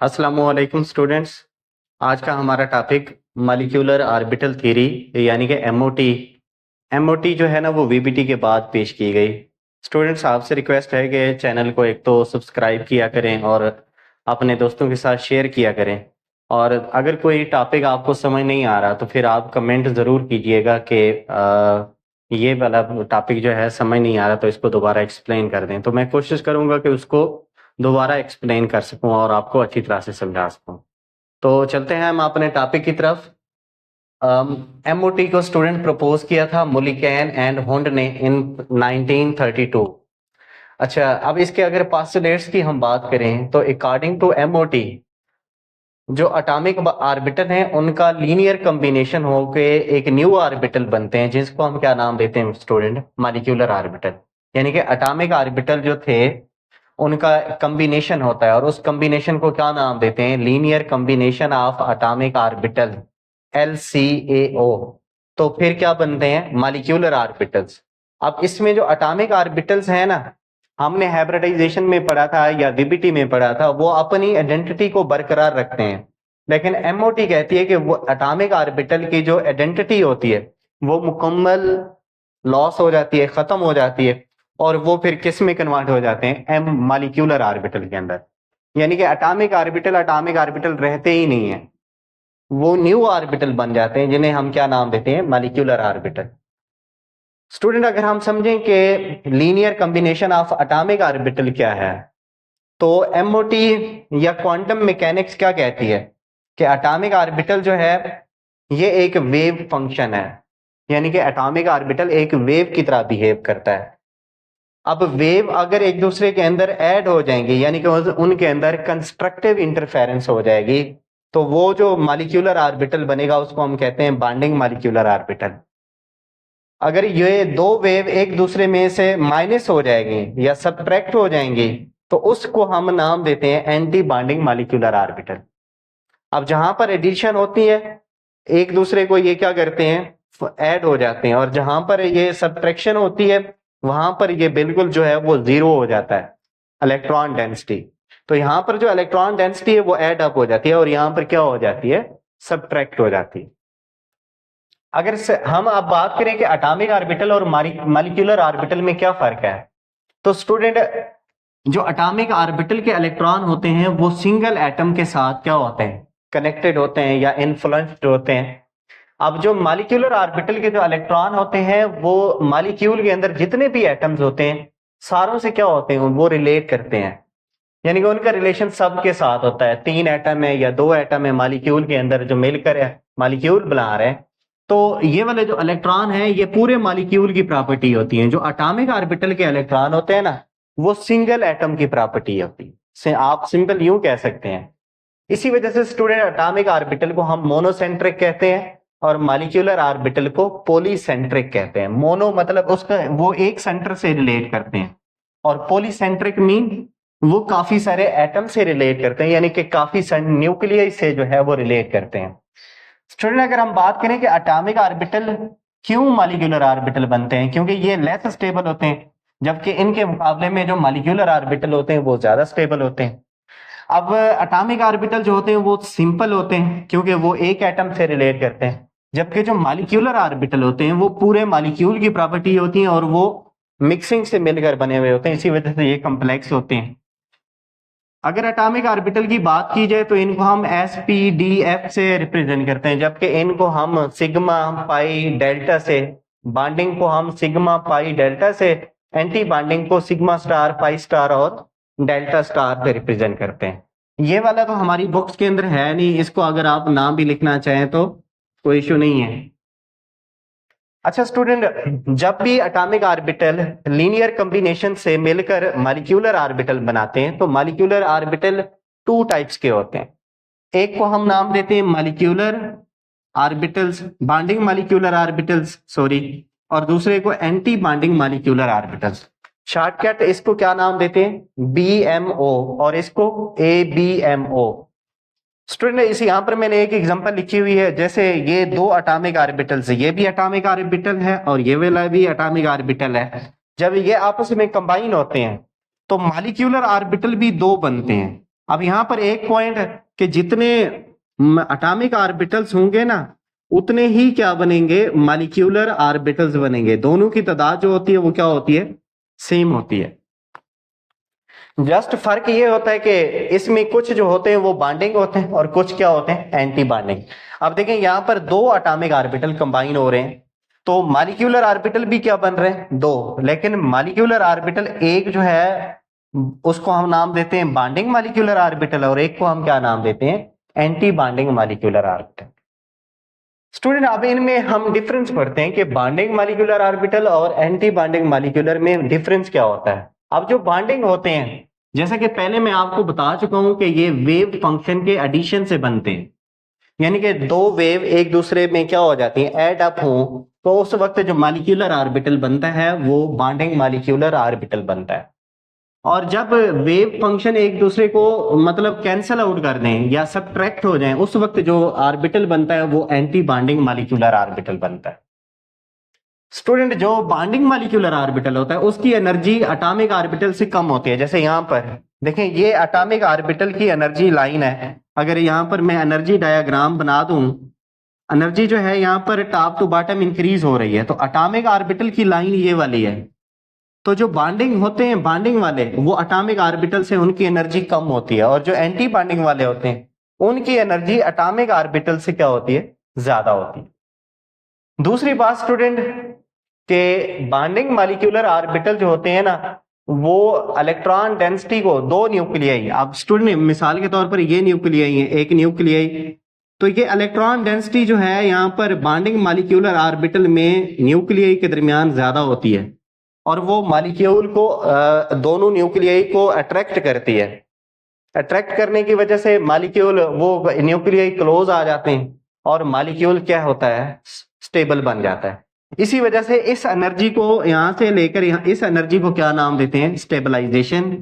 अस्सलामुअलैकुम स्टूडेंट्स। आज का हमारा टॉपिक मॉलिक्यूलर ऑर्बिटल थ्योरी यानी कि एमओटी। एमओटी जो है ना वो वीबीटी के बाद पेश की गई। स्टूडेंट्स आपसे रिक्वेस्ट है कि चैनल को एक तो सब्सक्राइब किया करें और अपने दोस्तों के साथ शेयर किया करें। और अगर कोई टॉपिक आपको समझ नहीं आ रहा तो फिर आप कमेंट ज़रूर कीजिएगा कि ये वाला टॉपिक जो है समझ नहीं आ रहा तो इसको दोबारा एक्सप्लेन कर दें, तो मैं कोशिश करूंगा कि उसको दोबारा एक्सप्लेन कर सकूं और आपको अच्छी तरह से समझा सकूं। तो चलते हैं हम अपने टॉपिक की तरफ। एमओटी को स्टूडेंट प्रपोज किया था मुलिकैन एंड हुंड ने इन 1932। अच्छा, अब इसके अगर पास्टुलेट्स की हम बात करें तो अकॉर्डिंग टू एमओटी जो एटॉमिक ऑर्बिटल हैं उनका लीनियर कॉम्बिनेशन होके एक न्यू ऑर्बिटल बनते हैं जिसको हम क्या नाम देते हैं स्टूडेंट? Molecular orbital. यानी कि एटॉमिक ऑर्बिटल जो थे उनका कॉम्बिनेशन होता है और उस कॉम्बिनेशन को क्या नाम देते हैं? Linear combination of atomic orbital, LCAO। तो फिर क्या बनते हैं? Molecular orbitals. अब इसमें जो एटॉमिक ऑर्बिटल्स हैं ना, हमने हाइब्रिडाइजेशन में पढ़ा था या वीबीटी में पढ़ा था, वो अपनी आइडेंटिटी को बरकरार रखते हैं। लेकिन एमओटी कहती है कि वो एटॉमिक ऑर्बिटल की जो आइडेंटिटी होती है वो मुकम्मल लॉस हो जाती है, खत्म हो जाती है और वो फिर किस में कन्वर्ट हो जाते हैं? एम मॉलिक्यूलर ऑर्बिटल के अंदर। यानी कि एटॉमिक ऑर्बिटल रहते ही नहीं है, वो न्यू ऑर्बिटल बन जाते हैं जिन्हें हम क्या नाम देते हैं? Molecular orbital. स्टूडेंट अगर हम समझें कि linear combination of atomic orbital क्या है तो एमओटी या क्वांटम मैकेनिक्स क्या कहती है कि एटॉमिक ऑर्बिटल जो है ये एक वेव फंक्शन है। यानी कि एटॉमिक ऑर्बिटल एक वेव की तरह बिहेव करता है। अब वेव अगर एक दूसरे के अंदर ऐड हो जाएंगे यानी कि उनके अंदर कंस्ट्रक्टिव इंटरफेरेंस हो जाएगी तो वो जो मॉलिक्यूलर ऑर्बिटल बनेगा उसको हम कहते हैं बॉन्डिंग मॉलिक्यूलर ऑर्बिटल। अगर ये दो वेव एक दूसरे में से माइनस हो जाएंगी या सब्ट्रैक्ट हो जाएंगी तो उसको हम नाम देते हैं एंटी बॉन्डिंग मॉलिक्यूलर ऑर्बिटल। अब जहां पर एडिशन होती है एक दूसरे को ये क्या करते हैं? ऐड हो जाते हैं। और जहां पर ये सब्ट्रैक्शन होती है वहां पर ये बिल्कुल जो है वो जीरो हो जाता है इलेक्ट्रॉन डेंसिटी। तो यहां पर जो इलेक्ट्रॉन डेंसिटी है वो ऐड अप हो जाती है और यहां पर क्या हो जाती है? सब्ट्रैक्ट हो जाती है। अगर हम अब बात करें कि एटॉमिक ऑर्बिटल और मॉलिक्यूलर ऑर्बिटल में क्या फर्क है तो स्टूडेंट जो एटॉमिक ऑर्बिटल के इलेक्ट्रॉन होते हैं वो सिंगल एटम के साथ क्या होते हैं? कनेक्टेड होते हैं या इन्फ्लुएंस्ड होते हैं। अब जो मॉलिक्यूलर ऑर्बिटल के जो इलेक्ट्रॉन होते हैं वो मॉलिक्यूल के अंदर जितने भी एटम्स होते हैं सारों से क्या होते हैं? वो रिलेट करते हैं। यानी कि उनका रिलेशन सब के साथ होता है। 3 एटम है या 2 एटम है मॉलिक्यूल के अंदर जो मिलकर है मॉलिक्यूल बना रहे हैं, तो ये वाले जो इलेक्ट्रॉन है ये पूरे मॉलिक्यूल की प्रॉपर्टी होती है। जो एटॉमिक ऑर्बिटल के इलेक्ट्रॉन होते हैं ना वो सिंगल एटम की प्रॉपर्टी होती है। आप सिंपल यूं कह सकते हैं। इसी वजह से स्टूडेंट एटॉमिक ऑर्बिटल को हम मोनोसेंट्रिक कहते हैं और मॉलिक्यूलर ऑर्बिटल को पॉलीसेंट्रिक कहते हैं। मोनो मतलब उसका वो एक सेंटर से रिलेट करते हैं और पॉलीसेंट्रिक मीन वो काफी सारे एटम से रिलेट करते हैं, यानी कि काफी सारे न्यूक्लियस से जो है वो रिलेट करते हैं। स्टूडेंट अगर हम बात करें कि एटॉमिक ऑर्बिटल क्यों मॉलिक्यूलर ऑर्बिटल बनते हैं, क्योंकि ये लेस स्टेबल होते हैं जबकि इनके मुकाबले में जो मॉलिक्यूलर ऑर्बिटल होते हैं वो ज्यादा स्टेबल होते हैं। अब एटॉमिक ऑर्बिटल जो होते हैं वो सिंपल होते हैं क्योंकि वो एक एटम से रिलेट करते हैं, जबकि जो मॉलिक्यूलर ऑर्बिटल होते हैं वो पूरे मॉलिक्यूल की प्रॉपर्टी होती है और वो मिक्सिंग से मिलकर बने हुए होते हैं, इसी वजह से ये कॉम्प्लेक्स होते हैं। अगर एटॉमिक ऑर्बिटल की बात की जाए तो इनको हम SPDF से रिप्रेजेंट करते हैं, जबकि इनको हम सिग्मा पाई डेल्टा से, बॉन्डिंग को हम सिग्मा पाई डेल्टा से, एंटी बॉन्डिंग को सिग्मा स्टार पाई स्टार और डेल्टा स्टार से रिप्रेजेंट करते हैं। ये वाला तो हमारी बुक्स के अंदर है नहीं, इसको अगर आप नाम भी लिखना चाहें तो कोई इशू नहीं है। अच्छा स्टूडेंट, जब भी एटॉमिक ऑर्बिटल लीनियर कॉम्बिनेशन से मिलकर मॉलिक्यूलर ऑर्बिटल बनाते हैं तो मॉलिक्यूलर ऑर्बिटल 2 टाइप्स के होते हैं। एक को हम नाम देते हैं molecular orbitals, bonding molecular orbitals sorry, और दूसरे को anti bonding molecular orbitals. Shortcut इसको क्या नाम देते हैं? BMO और इसको ABMO। स्टूडेंट इस यहाँ पर मैंने एक एग्जांपल लिखी हुई है, जैसे ये 2 एटॉमिक ऑर्बिटल्स है, ये भी एटॉमिक ऑर्बिटल है और ये वाला भी एटॉमिक ऑर्बिटल है। जब ये आपस में कंबाइन होते हैं तो मॉलिक्यूलर ऑर्बिटल भी 2 बनते हैं। अब यहाँ पर एक पॉइंट है कि जितने एटॉमिक ऑर्बिटल्स होंगे ना उतने ही क्या बनेंगे, मॉलिक्यूलर ऑर्बिटल्स बनेंगे। दोनों की तादाद जो होती है वो क्या होती है, सेम होती है। जस्ट फर्क ये होता है कि इसमें कुछ जो होते हैं वो बॉन्डिंग होते हैं और कुछ क्या होते हैं, एंटी बॉन्डिंग। अब देखें यहाँ पर दो एटॉमिक ऑर्बिटल कंबाइन हो रहे हैं, तो मॉलिक्यूलर ऑर्बिटल भी क्या बन रहे हैं, दो। लेकिन मॉलिक्यूलर ऑर्बिटल एक जो है उसको हम नाम देते हैं बॉन्डिंग मॉलिक्यूलर ऑर्बिटल और एक को हम क्या नाम देते हैं, anti bonding molecular orbital. Student अब इनमें हम डिफरेंस पढ़ते हैं कि बॉन्डिंग मॉलिक्यूलर ऑर्बिटल और एंटी बॉन्डिंग मॉलिक्यूलर में डिफरेंस क्या होता है। अब जो बॉन्डिंग होते हैं, जैसा कि पहले मैं आपको बता चुका हूं कि ये वेव फंक्शन के एडिशन से बनते हैं, यानी कि दो वेव एक दूसरे में क्या हो जाती हैं, ऐड अप हो, तो उस वक्त जो मॉलिक्यूलर ऑर्बिटल बनता है वो बॉन्डिंग मॉलिक्यूलर ऑर्बिटल बनता है। और जब वेव फंक्शन एक दूसरे को मतलब कैंसल आउट कर दें या सबट्रैक्ट हो जाएं, उस वक्त जो ऑर्बिटल बनता है वो एंटी बॉन्डिंग मॉलिक्यूलर ऑर्बिटल बनता है। स्टूडेंट जो बॉन्डिंग मॉलिक्यूलर ऑर्बिटल होता है उसकी एनर्जी एटॉमिक ऑर्बिटल से कम होती है। जैसे यहाँ पर देखें, ये एटॉमिक ऑर्बिटल की एनर्जी लाइन है। अगर यहाँ पर मैं एनर्जी डायग्राम बना दूं, एनर्जी जो है यहाँ पर टॉप टू बॉटम इंक्रीज हो रही है, तो एटॉमिक ऑर्बिटल की लाइन ये वाली है। तो जो बॉन्डिंग होते हैं, बॉन्डिंग वाले, वो एटॉमिक ऑर्बिटल से उनकी एनर्जी कम होती है, और जो एंटी बॉन्डिंग वाले होते हैं उनकी एनर्जी एटॉमिक ऑर्बिटल से क्या होती है, ज्यादा होती है। दूसरी बात स्टूडेंट के बॉन्डिंग मॉलिक्यूलर ऑर्बिटल जो होते हैं ना, वो इलेक्ट्रॉन डेंसिटी को दो न्यूक्लियाई, अब स्टूडेंट मिसाल के तौर पर ये न्यूक्लियाई है, एक न्यूक्लियाई, तो ये इलेक्ट्रॉन डेंसिटी जो है यहाँ पर बॉन्डिंग मॉलिक्यूलर ऑर्बिटल में न्यूक्लियाई के दरमियान ज्यादा होती है, और वो मॉलिक्यूल को दोनों न्यूक्लियाई को अट्रैक्ट करती है। अट्रैक्ट करने की वजह से मॉलिक्यूल वो न्यूक्लियाई क्लोज आ जाते हैं और मॉलिक्यूल क्या होता है, स्टेबल बन जाता है। इसी वजह से इस एनर्जी को यहां से लेकर यहां, इस एनर्जी को क्या नाम देते हैं, स्टेबलाइजेशन।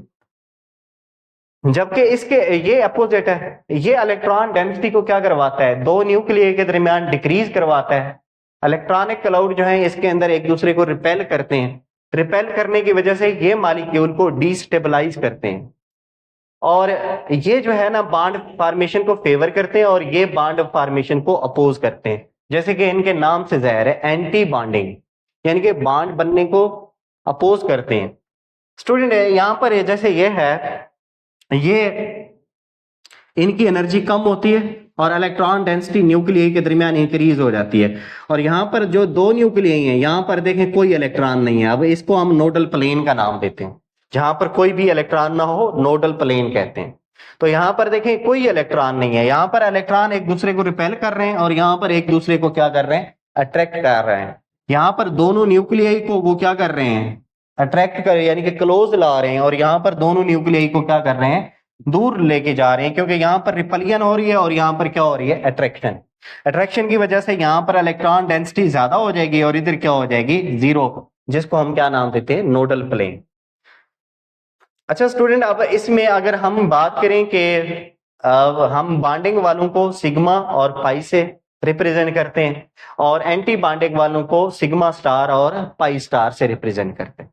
जबकि इसके ये अपोजिट है, ये इलेक्ट्रॉन डेंसिटी को क्या करवाता है, दो न्यूक्लियाई के दरमियान डिक्रीज करवाता है। इलेक्ट्रॉनिक क्लाउड जो है इसके अंदर एक दूसरे को रिपेल करते हैं, रिपेल करने की वजह से ये मॉलिक्यूल को डिस्टेबलाइज करते हैं, और ये जो है ना बॉन्ड फॉर्मेशन को फेवर करते हैं और ये बॉन्ड फॉर्मेशन को अपोज करते हैं। जैसे कि इनके नाम से जाहिर है, एंटी बॉन्डिंग, यानी कि बॉन्ड बनने को अपोज करते हैं। स्टूडेंट यहां पर जैसे ये है, ये इनकी एनर्जी कम होती है और इलेक्ट्रॉन डेंसिटी न्यूक्लियाई के दरमियान इंक्रीज हो जाती है, और यहाँ पर जो दो न्यूक्लियाई हैं यहाँ पर देखें कोई इलेक्ट्रॉन नहीं है। अब इसको हम नोडल प्लेन का नाम देते हैं, जहां पर कोई भी इलेक्ट्रॉन ना हो नोडल प्लेन कहते हैं। तो यहाँ पर देखें कोई इलेक्ट्रॉन नहीं है, यहाँ पर इलेक्ट्रॉन एक दूसरे को रिपेल कर रहे हैं और यहाँ पर एक दूसरे को क्या कर रहे हैं, अट्रैक्ट कर रहे हैं। यहाँ पर दोनों न्यूक्लियाई को वो क्या कर रहे हैं, अट्रैक्ट कर, यानी कि क्लोज ला रहे हैं, और यहाँ पर दोनों न्यूक्लियाई को क्या कर रहे हैं, दूर लेके जा रहे हैं, क्योंकि यहाँ पर रिपलियन हो रही है और यहाँ पर क्या हो रही है, अट्रैक्शन। अट्रैक्शन की वजह से यहाँ पर इलेक्ट्रॉन डेंसिटी ज्यादा हो जाएगी और इधर क्या हो जाएगी, जीरो, जिसको हम क्या नाम देते हैं, नोडल प्लेन। अच्छा स्टूडेंट, अब इसमें अगर हम बात करें कि हम बॉन्डिंग वालों को सिग्मा और पाई से रिप्रेजेंट करते हैं और एंटी बॉन्डिंग वालों को सिग्मा स्टार और पाई स्टार से रिप्रेजेंट करते हैं।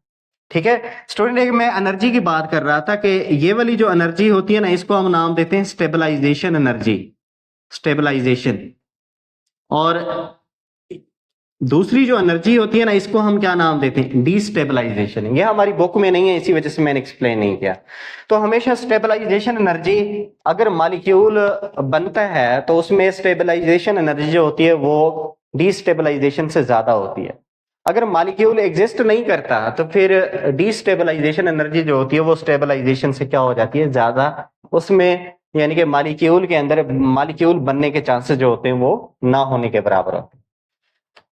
ठीक है स्टूडेंट, एक मैं एनर्जी की बात कर रहा था कि ये वाली जो एनर्जी होती है ना, इसको हम नाम देते हैं स्टेबलाइजेशन एनर्जी, स्टेबलाइजेशन। और दूसरी जो एनर्जी होती है ना, इसको हम क्या नाम देते हैं, डिस्टेबलाइजेशन। ये हमारी बुक में नहीं है, इसी वजह से मैंने एक्सप्लेन नहीं किया। तो हमेशा स्टेबलाइजेशन एनर्जी, अगर मॉलिक्यूल बनता है तो उसमें स्टेबलाइजेशन एनर्जी जो होती है वो डिस्टेबलाइजेशन से ज्यादा होती है। अगर मॉलिक्यूल एग्जिस्ट नहीं करता तो फिर डिस्टेबलाइजेशन एनर्जी जो होती है वो स्टेबलाइजेशन से क्या हो जाती है, ज्यादा, उसमें यानी कि मॉलिक्यूल के अंदर मॉलिक्यूल बनने के चांसेस जो होते हैं वो ना होने के बराबर होते हैं।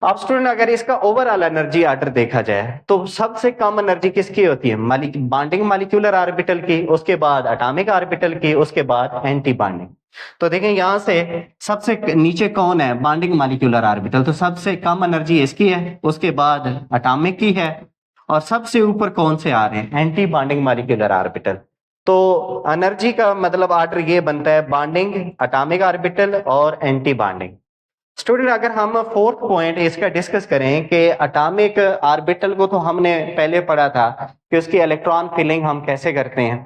अब स्टूडेंट अगर इसका ओवरऑल एनर्जी ऑर्डर देखा जाए तो सबसे कम एनर्जी किसकी होती है, बॉन्डिंग मॉलिक्यूलर ऑर्बिटल की, उसके बाद एटॉमिक ऑर्बिटल की, उसके बाद एंटी बॉन्डिंग। तो देखें यहां से सबसे नीचे कौन है, बॉन्डिंग मॉलिक्यूलर ऑर्बिटल, तो सबसे कम एनर्जी इसकी है, उसके बाद एटॉमिक की है, और सबसे ऊपर कौन से आ रहे हैं, एंटी बॉन्डिंग मॉलिक्यूलर ऑर्बिटल। तो एनर्जी का मतलब ऑर्डर ये बनता है, बॉन्डिंग, एटॉमिक ऑर्बिटल और एंटी बॉन्डिंग। स्टूडेंट अगर हम फोर्थ पॉइंट इसका डिस्कस करें कि एटॉमिक ऑर्बिटल को तो हमने पहले पढ़ा था कि उसकी इलेक्ट्रॉन फिलिंग हम कैसे करते हैं,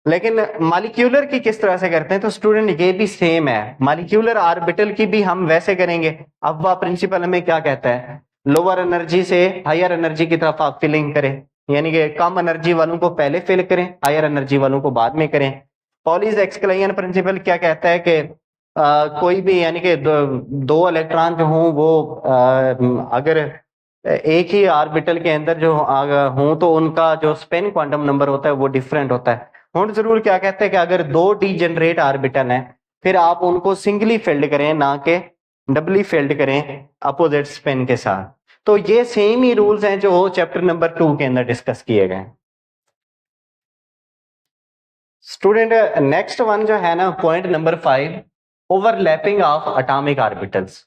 लेकिन मॉलिक्यूलर की किस तरह से करते हैं, तो स्टूडेंट ये भी सेम है, मॉलिक्यूलर ऑर्बिटल की भी हम वैसे करेंगे। अफवा प्रिंसिपल हमें क्या कहता है, लोअर एनर्जी से हायर एनर्जी की तरफ आप फिलिंग करें, यानी कि कम एनर्जी वालों को पहले फिल करें, हायर एनर्जी वालों को बाद में करें। पॉलीज एक्सक्लूजन प्रिंसिपल क्या कहता है कि कोई भी यानी कि दो इलेक्ट्रॉन जो हों वो अगर एक ही ऑर्बिटल के अंदर जो हों तो उनका जो स्पिन क्वांटम नंबर होता है वो डिफरेंट होता है। हुड जरूर क्या कहते हैं कि अगर दो डीजेनरेट ऑर्बिटल हैं फिर आप उनको सिंगली फिल्ड करें, ना कि डबली फिल्ड करें अपोजिट स्पिन के साथ। तो ये सेम ही रूल्स हैं जो चैप्टर नंबर 2 के अंदर डिस्कस किए गए। स्टूडेंट नेक्स्ट वन जो है ना, point number 5, overlapping of atomic orbitals.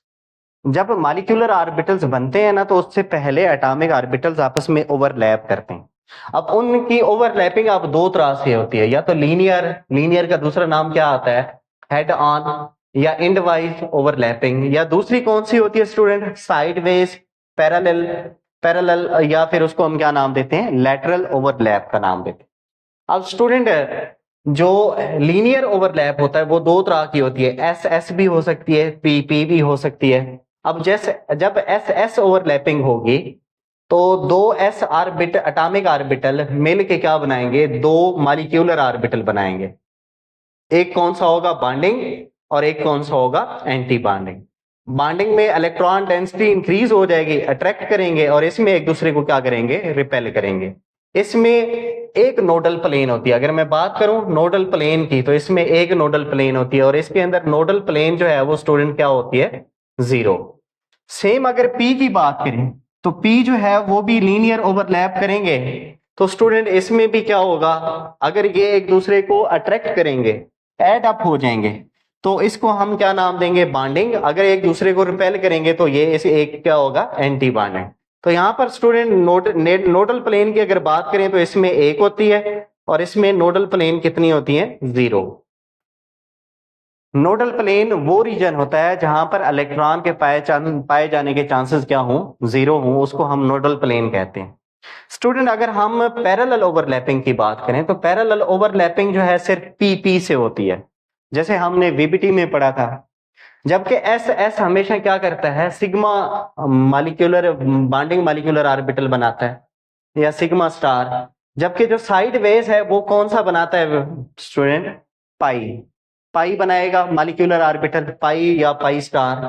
जब मॉलिक्यूलर ऑर्बिटल्स बनते हैं ना तो उससे पहले एटॉमिक ऑर्बिटल्स आपस में ओवरलैप करते हैं। अब उनकी ओवरलैपिंग अब दो तरह से होती है, या तो लीनियर का दूसरा नाम क्या आता है, हेड ऑन या इंड वाइज ओवरलैपिंग, या दूसरी कौन सी होती है स्टूडेंट, साइडवेज, पैरेलल, या फिर उसको हम क्या नाम देते हैं, लैटरल ओवरलैप का नाम देते हैं। अब स्टूडेंट जो लीनियर ओवरलैप होता है वो दो तरह की होती है, एस एस भी हो सकती है, पी पी भी हो सकती है। अब जैसे जब एस एस ओवरलैपिंग होगी तो दो एस ऑर्बिट एटॉमिक ऑर्बिटल मिल के क्या बनाएंगे, दो मॉलिक्यूलर ऑर्बिटल बनाएंगे। एक कौन सा होगा, बॉन्डिंग, और एक कौन सा होगा, एंटी बॉन्डिंग। बॉन्डिंग में इलेक्ट्रॉन डेंसिटी इंक्रीज हो जाएगी, अट्रैक्ट करेंगे, और इसमें एक दूसरे को क्या करेंगे, रिपेल करेंगे। इसमें एक नोडल प्लेन होती है, अगर मैं बात करूं नोडल प्लेन की तो इसमें एक नोडल प्लेन होती है, और इसके अंदर नोडल प्लेन जो है वो स्टूडेंट क्या होती है, 0। सेम अगर पी की बात करें तो पी जो है वो भी लीनियर ओवरलैप करेंगे, तो स्टूडेंट इसमें भी क्या होगा, अगर ये एक दूसरे को अट्रैक्ट करेंगे, एड अप हो जाएंगे, तो इसको हम क्या नाम देंगे, बॉन्डिंग। अगर एक दूसरे को रिपेल करेंगे तो ये इसे एक क्या होगा, एंटी बॉन्डिंग। तो यहां पर स्टूडेंट नोडल प्लेन की अगर बात करें तो इसमें एक होती है, और इसमें नोडल प्लेन कितनी होती है, 0। नोडल प्लेन वो रीजन होता है जहां पर इलेक्ट्रॉन के पाए जाने के चांसेस क्या हों, 0 हों, उसको हम नोडल प्लेन कहते हैं। स्टूडेंट अगर हम पैरेलल ओवरलैपिंग की बात करें तो पैरेलल ओवरलैपिंग जो है सिर्फ पी से होती है, जैसे हमने वीबीटी में पढ़ा था। जबकि एस एस हमेशा क्या करता है, sigma molecular bonding molecular orbital बनाता है, या सिग्मा स्टार। जबकि जो साइड वेज है वो कौन सा बनाता है स्टूडेंट, पाई बनाएगा मॉलिक्यूलर ऑर्बिटल, पाई या पाई स्टार।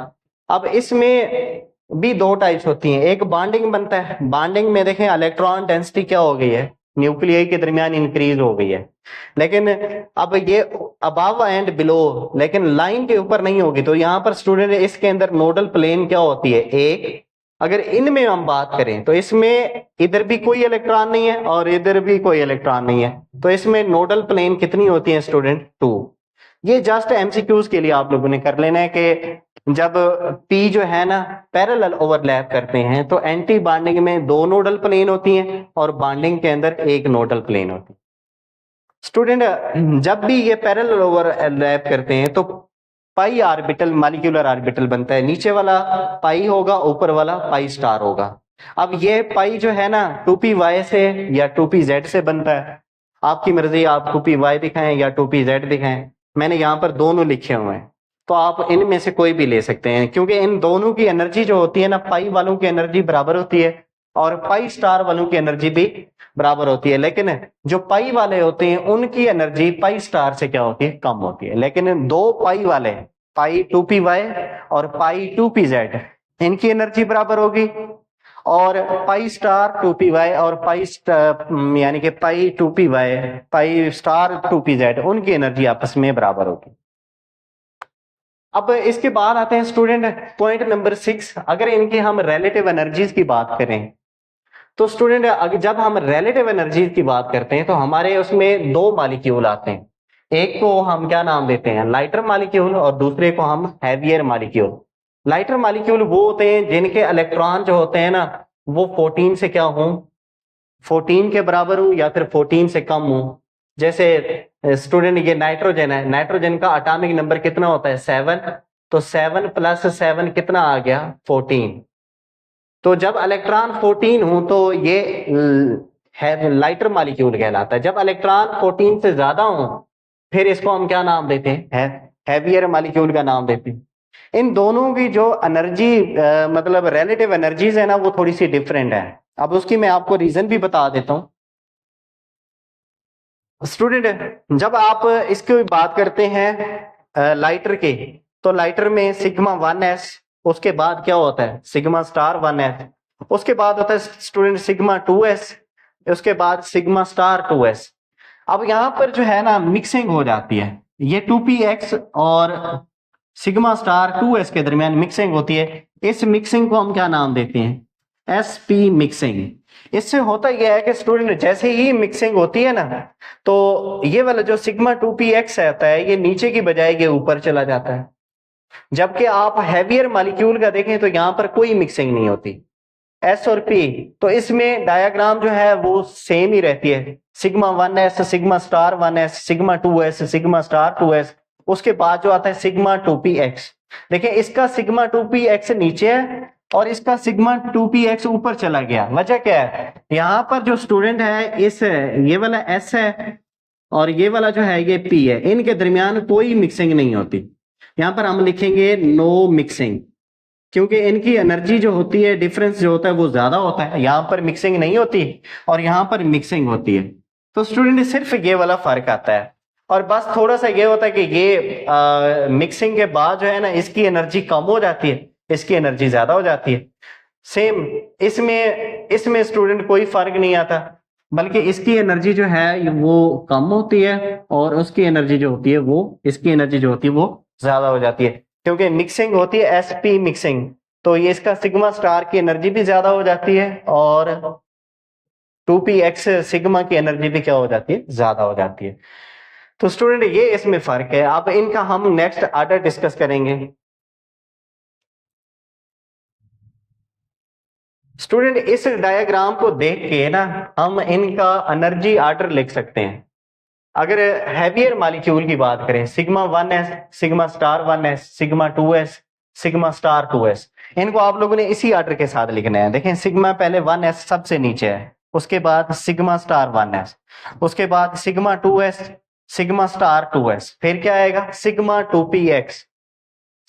अब इसमें भी दो टाइप्स होती हैं, एक बॉन्डिंग बनता है, बॉन्डिंग में देखें इलेक्ट्रॉन डेंसिटी क्या हो गई है, न्यूक्लियाई के दरमियान इंक्रीज हो गई है, लेकिन अब ये अबव एंड बिलो, लेकिन लाइन के ऊपर नहीं होगी। तो यहाँ पर स्टूडेंट इसके अंदर नोडल प्लेन क्या होती है, एक। अगर इनमें हम बात करें तो इसमें इधर भी कोई इलेक्ट्रॉन नहीं है और इधर भी कोई इलेक्ट्रॉन नहीं है, तो इसमें नोडल प्लेन कितनी होती है स्टूडेंट, 2। ये जस्ट एमसीक्यूज के लिए आप लोगों ने कर लेना है कि जब पी जो है ना पैरेलल ओवरलैप करते हैं तो एंटी बॉन्डिंग में दो नोडल प्लेन होती हैं और बॉन्डिंग के अंदर एक नोडल प्लेन होती है। स्टूडेंट जब भी ये पैरेलल ओवरलैप करते हैं तो पाई ऑर्बिटल मॉलिक्यूलर ऑर्बिटल बनता है, नीचे वाला पाई होगा, ऊपर वाला पाई स्टार होगा। अब ये पाई जो है ना 2py से या 2pz से बनता है, आपकी मर्जी, आप 2py दिखाएं या 2pz दिखाएं, मैंने यहाँ पर दोनों लिखे हुए हैं, तो आप इनमें से कोई भी ले सकते हैं, क्योंकि इन दोनों की एनर्जी जो होती है ना, पाई वालों की एनर्जी बराबर होती है और पाई स्टार वालों की एनर्जी भी बराबर होती है। लेकिन जो पाई वाले होते हैं उनकी एनर्जी पाई स्टार से क्या होती है, कम होती है। लेकिन दो पाई वाले, पाई 2py और पाई 2pz, इनकी एनर्जी बराबर होगी, और पाई स्टार 2py और पाई यानी कि पाई 2py पाई स्टार 2pz, उनकी एनर्जी आपस में बराबर होगी। अब इसके बाद आते हैं स्टूडेंट पॉइंट नंबर 6, अगर इनकी हम रिलेटिव एनर्जीज की बात करें तो स्टूडेंट जब हम रिलेटिव एनर्जीज की बात करते हैं तो हमारे उसमें दो मॉलिक्यूल आते हैं, एक को हम क्या नाम देते हैं, लाइटर मॉलिक्यूल, और दूसरे को हम हैवियर मॉलिक्यूल। लाइटर मॉलिक्यूल वो होते हैं जिनके इलेक्ट्रॉन जो होते हैं ना वो 14 से क्या हों, 14 के बराबर हो या फिर 14 से कम हो। जैसे स्टूडेंट ये नाइट्रोजन है, नाइट्रोजन का एटॉमिक नंबर कितना होता है, 7, तो 7 + 7 कितना आ गया, 14। तो जब इलेक्ट्रॉन 14 हो तो ये है लाइटर मॉलिक्यूल कहलाता है। जब इलेक्ट्रॉन 14 से ज्यादा हो फिर इसको हम क्या नाम देते हैं, हैवियर मॉलिक्यूल का नाम देते हैं। इन दोनों की जो एनर्जी मतलब रिलेटिव एनर्जीज है ना वो थोड़ी सी डिफरेंट है। अब उसकी मैं आपको रीजन भी बता देता हूं। स्टूडेंट जब आप इसकी बात करते हैं लाइटर के, तो लाइटर में सिग्मा 1s, उसके बाद क्या होता है सिग्मा स्टार 1s, उसके बाद होता है स्टूडेंट सिग्मा 2s, उसके बाद सिग्मा स्टार 2s। अब यहां पर जो है ना मिक्सिंग हो जाती है, ये 2px और सिग्मा स्टार 2s के दरमियान मिक्सिंग होती है। इस मिक्सिंग को हम क्या नाम देते हैं, sp मिक्सिंग। इससे होता यह है कि स्टूडेंट जैसे ही मिक्सिंग होती है ना तो ये वाला जो सिग्मा 2px रहता है ये नीचे की बजाय ये ऊपर चला जाता है। जबकि आप हैवियर मॉलिक्यूल का देखें तो यहां पर कोई मिक्सिंग नहीं होती, एस और पी। तो इसमें डायग्राम जो है वो सेम ही रहती है, sigma 1s sigma star 1s sigma 2s sigma star 2s, उसके बाद जो आता है सिग्मा 2px। देखिए इसका सिग्मा 2px नीचे है और इसका सिग्मा 2px ऊपर चला गया। वजह क्या है, यहां पर जो स्टूडेंट है इस ये वाला s है और ये वाला जो है ये p है, इनके दरमियान कोई मिक्सिंग नहीं होती। यहां पर हम लिखेंगे नो मिक्सिंग, क्योंकि इनकी एनर्जी जो होती है डिफरेंस जो होता है वो ज्यादा होता है। यहां पर मिक्सिंग नहीं होती और यहां पर मिक्सिंग होती है। तो स्टूडेंट सिर्फ ये वाला फर्क आता है और बस थोड़ा सा ये होता है कि ये मिक्सिंग के बाद जो है ना इसकी एनर्जी कम हो जाती है, इसकी एनर्जी ज्यादा हो जाती है। सेम इसमें स्टूडेंट कोई फर्क नहीं आता, बल्कि इसकी एनर्जी जो है वो कम होती है और उसकी एनर्जी जो होती है वो इसकी एनर्जी जो होती है वो ज्यादा हो जाती है, क्योंकि मिक्सिंग होती है sp मिक्सिंग। तो ये इसका सिग्मा स्टार की एनर्जी भी ज्यादा हो जाती है और 2px सिग्मा की एनर्जी भी क्या हो जाती है, ज्यादा हो जाती है। तो स्टूडेंट ये इसमें फर्क है। अब इनका हम नेक्स्ट आर्डर डिस्कस करेंगे। स्टूडेंट इस डायग्राम को देख के ना हम इनका एनर्जी आर्डर लिख सकते हैं। अगर हैवियर मॉलिक्यूल की बात करें, sigma 1s sigma star 1s sigma 2s sigma star 2s, इनको आप लोगों ने इसी आर्डर के साथ लिखना है। देखें सिग्मा पहले 1s सबसे नीचे है, उसके बाद सिग्मा स्टार 1s, उसके बाद sigma 2s sigma star 2s, फिर क्या आएगा सिग्मा 2px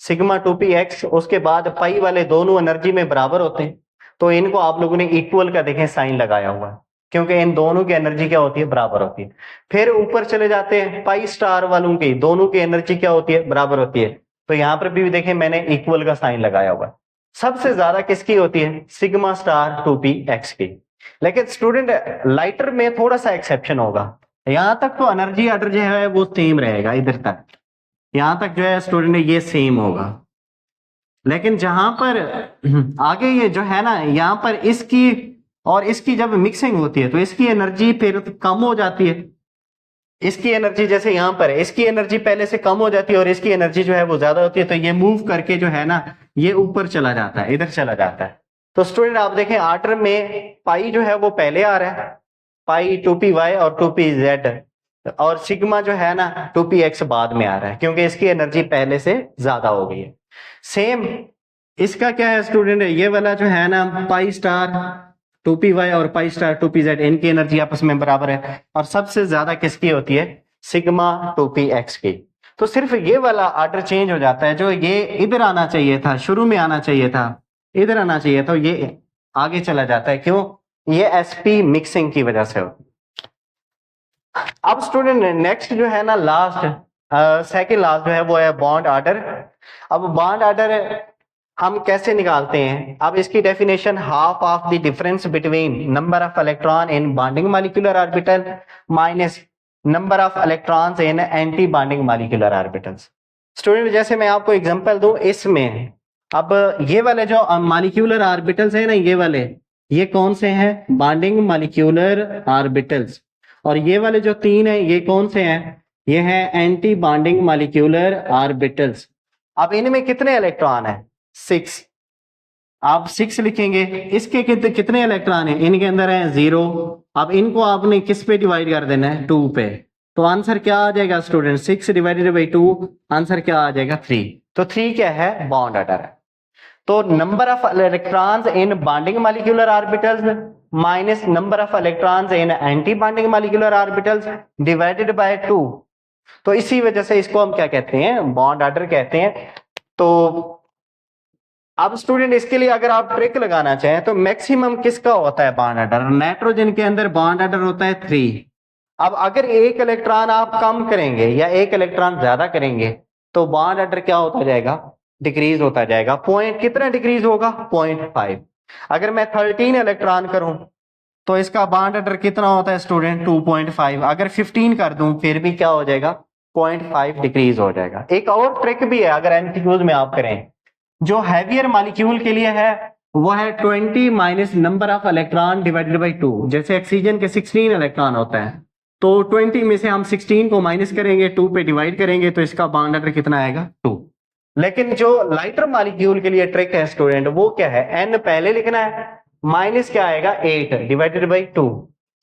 सिग्मा 2px, उसके बाद पाई वाले दोनों एनर्जी में बराबर होते हैं तो इनको आप लोगों ने इक्वल का देखें साइन लगाया हुआ है, क्योंकि इन दोनों की एनर्जी क्या होती है, बराबर होती है। फिर ऊपर चले जाते हैं, पाई स्टार वालों की दोनों की एनर्जी क्या होती है, बराबर होती है। तो यहां पर भी देखें मैंने इक्वल का साइन लगाया हुआ है। सबसे ज्यादा किसकी होती है, सिग्मा स्टार 2px की। लेकिन स्टूडेंट लाइटर में थोड़ा सा एक्सेप्शन होगा, यहां तक तो एनर्जी आर्डर जो है वो सेम रहेगा, इधर तक यहां तक जो है स्टूडेंट ये सेम होगा। लेकिन जहां पर आगे ये जो है ना यहां पर इसकी और इसकी जब मिक्सिंग होती है तो इसकी एनर्जी फिर कम हो जाती है। इसकी एनर्जी जैसे यहां पर है, इसकी एनर्जी पहले से कम हो जाती है और इसकी एनर्जी जो है वो ज्यादा होती है, तो ये मूव करके जो है ना ये ऊपर चला जाता है, इधर चला जाता है। तो स्टूडेंट आप देखें आर्डर में पाई जो है वो पहले आ रहा है, पाई 2py और 2pz, और सिग्मा जो है ना 2px बाद में आ रहा है, क्योंकि इसकी एनर्जी पहले से ज्यादा हो गई है। सेम इसका क्या है स्टूडेंट, ये वाला जो है ना पाई स्टार 2py और पाई स्टार 2pz, इनकी एनर्जी आपस में बराबर है और सबसे ज्यादा किसकी होती है, सिग्मा 2px की। तो सिर्फ ये वाला आर्डर चेंज हो जाता है, जो ये इधर आना चाहिए था, शुरू में आना चाहिए था, इधर आना चाहिए था, ये आगे चला जाता है। क्यों, ये sp मिक्सिंग की वजह से होती है। अब स्टूडेंट नेक्स्ट जो है ना लास्ट सेकंड लास्ट जो है वो है बॉन्ड आर्डर। अब बॉन्ड आर्डर हम कैसे निकालते हैं, अब इसकी definition half of the difference between number of electron in bonding molecular orbital minus number of electrons in anti bonding molecular orbitals. Student जैसे मैं आपको एग्जांपल दूं, इसमें अब ये वाले जो मॉलिक्यूलर ऑर्बिटल्स है ना, ये वाले ये कौन से हैं, बॉन्डिंग मॉलिक्यूलर ऑर्बिटल्स, और ये वाले जो तीन है ये कौन से हैं, ये हैं एंटी बॉन्डिंग मॉलिक्यूलर ऑर्बिटल्स। अब इनमें कितने इलेक्ट्रॉन है, 6, आप 6 लिखेंगे। इसके कितने इलेक्ट्रॉन है, इनके अंदर है 0। अब इनको आपने किस पे डिवाइड कर देना है, 2 पे। तो आंसर क्या आ जाएगा स्टूडेंट, 6 डिवाइडेड बाई 2, आंसर क्या आ जाएगा 3। तो 3 क्या है, बॉन्ड ऑर्डर है। तो number of electrons in bonding molecular orbitals minus number of electrons in anti bonding molecular orbitals divided by 2। तो इसी वजह से इसको हम क्या कहते हैं, बॉन्ड ऑर्डर कहते हैं। तो अब स्टूडेंट इसके लिए अगर आप ट्रिक लगाना चाहें तो मैक्सिमम किसका होता है बॉन्ड ऑर्डर, नाइट्रोजन के अंदर बॉन्ड ऑर्डर होता है 3। अब अगर एक इलेक्ट्रॉन आप कम करेंगे या एक इलेक्ट्रॉन ज्यादा करेंगे तो बॉन्ड ऑर्डर क्या होता जाएगा, डिक्रीज होता जाएगा। पॉइंट कितना डिक्रीज होगा, 0.5। अगर मैं 13 इलेक्ट्रॉन करूं तो इसका बॉन्ड ऑर्डर कितना होता है स्टूडेंट, 2.5। अगर 15 कर दूं फिर भी क्या हो जाएगा, 0.5 डिक्रीज हो जाएगा। एक और ट्रिक भी है अगर एमसीक्यूज में आप करें, जो हैवियर मॉलिक्यूल के लिए है वो है 20 minus number of electron divided by 2। जैसे ऑक्सीजन के 16 इलेक्ट्रॉन होता है तो 20 में से हम 16 को माइनस करेंगे, 2 पे डिवाइड करेंगे तो इसका बॉन्ड ऑर्डर कितना आएगा, 2। लेकिन जो लाइटर मॉलिक्यूल के लिए ट्रिक है स्टूडेंट वो क्या है, एन पहले लिखना है, माइनस क्या आएगा 8 डिवाइडेड बाई 2।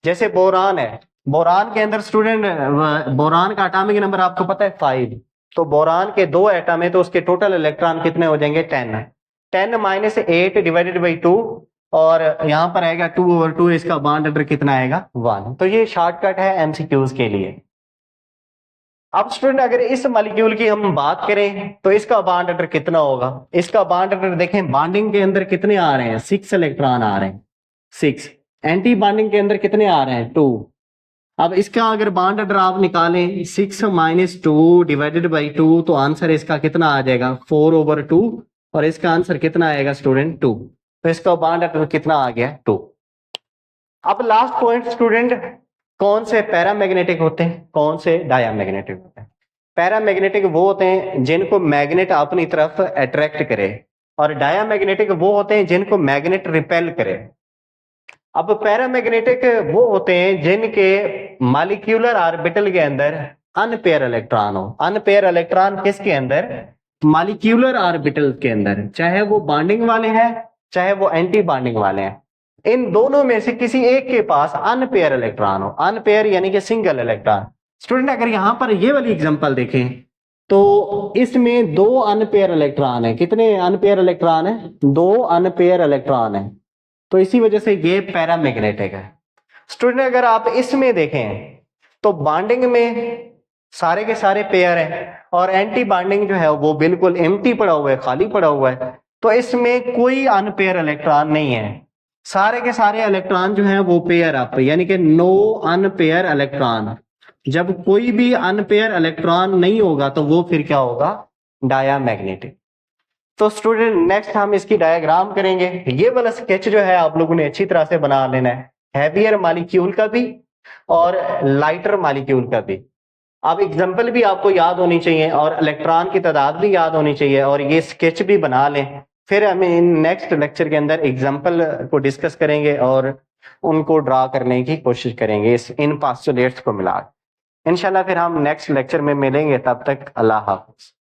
जैसे बोरान है, बोरान के अंदर स्टूडेंट बोरान का एटॉमिक नंबर आपको पता है 5। तो बोरान के 2 एटम है तो उसके टोटल इलेक्ट्रॉन कितने हो जाएंगे, 10 माइनस 8 डिवाइडेड बाई 2 और यहां पर आएगा 2/2, इसका बॉन्ड ऑर्डर कितना आएगा, 1। तो ये शॉर्टकट है एमसीक्यूज के लिए। अब स्टूडेंट अगर इस मॉलिक्यूल की हम बात करें तो इसका बॉन्ड ऑर्डर कितना होगा, इसका बॉन्ड ऑर्डर देखें, बॉन्डिंग के अंदर कितने आ रहे हैं, 6 इलेक्ट्रॉन आ रहे हैं, 6। एंटी बॉन्डिंग के अंदर कितने आ रहे हैं, 2। अब इसका अगर बॉन्ड ऑर्डर आप निकालें 6 माइनस 2 डिवाइडेड बाई 2 तो आंसर इसका कितना आ जाएगा, 4/2 और इसका आंसर कितना आएगा स्टूडेंट, 2। तो इसका बॉन्ड ऑर्डर कितना आ गया, 2। अब लास्ट पॉइंट स्टूडेंट, कौन से पैरामैग्नेटिक होते हैं, कौन से डायामैग्नेटिक होते हैं। पैरामैग्नेटिक वो होते हैं जिनको मैग्नेट अपनी तरफ अट्रैक्ट करे और डायामैग्नेटिक वो होते हैं जिनको मैग्नेट रिपेल करे। अब पैरामैग्नेटिक वो होते हैं जिनके मॉलिक्यूलर ऑर्बिटल के अंदर अनपेयर इलेक्ट्रॉन हो। अनपेयर इलेक्ट्रॉन किसके अंदर, मॉलिक्यूलर ऑर्बिटल के अंदर, चाहे वो बॉन्डिंग वाले हैं चाहे वो एंटी बॉन्डिंग वाले हैं, इन दोनों में से किसी एक के पास अनपेयर इलेक्ट्रॉन हो। अनपेयर यानी कि सिंगल इलेक्ट्रॉन। स्टूडेंट अगर यहां पर ये वाली एग्जांपल देखें तो इसमें 2 अनपेयर इलेक्ट्रॉन है, कितने अनपेयर इलेक्ट्रॉन है, 2 अनपेयर इलेक्ट्रॉन है, तो इसी वजह से ये पैरामैग्नेटिक है। स्टूडेंट अगर आप इसमें देखें तो बॉन्डिंग में सारे के सारे पेयर हैं और एंटी बॉन्डिंग जो है वो बिल्कुल एम्प्टी पड़ा हुआ है, खाली पड़ा हुआ है, तो इसमें कोई अनपेयर इलेक्ट्रॉन नहीं है। सारे के सारे इलेक्ट्रॉन जो हैं वो पेयर अप, यानी कि नो अनपेयर इलेक्ट्रॉन। जब कोई भी अनपेयर इलेक्ट्रॉन नहीं होगा तो वो फिर क्या होगा, डायामैग्नेटिक। तो स्टूडेंट नेक्स्ट हम इसकी डायग्राम करेंगे। ये वाला स्केच जो है आप लोगों ने अच्छी तरह से बना लेना है, हैवियर मॉलिक्यूल का भी और लाइटर मॉलिक्यूल का भी। अब एग्जांपल भी आपको याद होनी चाहिए और इलेक्ट्रॉन की तादाद भी याद होनी चाहिए और ये स्केच भी बना लें। फिर हम इन नेक्स्ट लेक्चर के अंदर एग्जांपल को डिस्कस करेंगे और उनको ड्रा करने की कोशिश करेंगे इन पोस्टुलेट्स को मिला। इंशाल्लाह फिर हम नेक्स्ट लेक्चर में मिलेंगे, तब तक अल्लाह हाफ़िज़।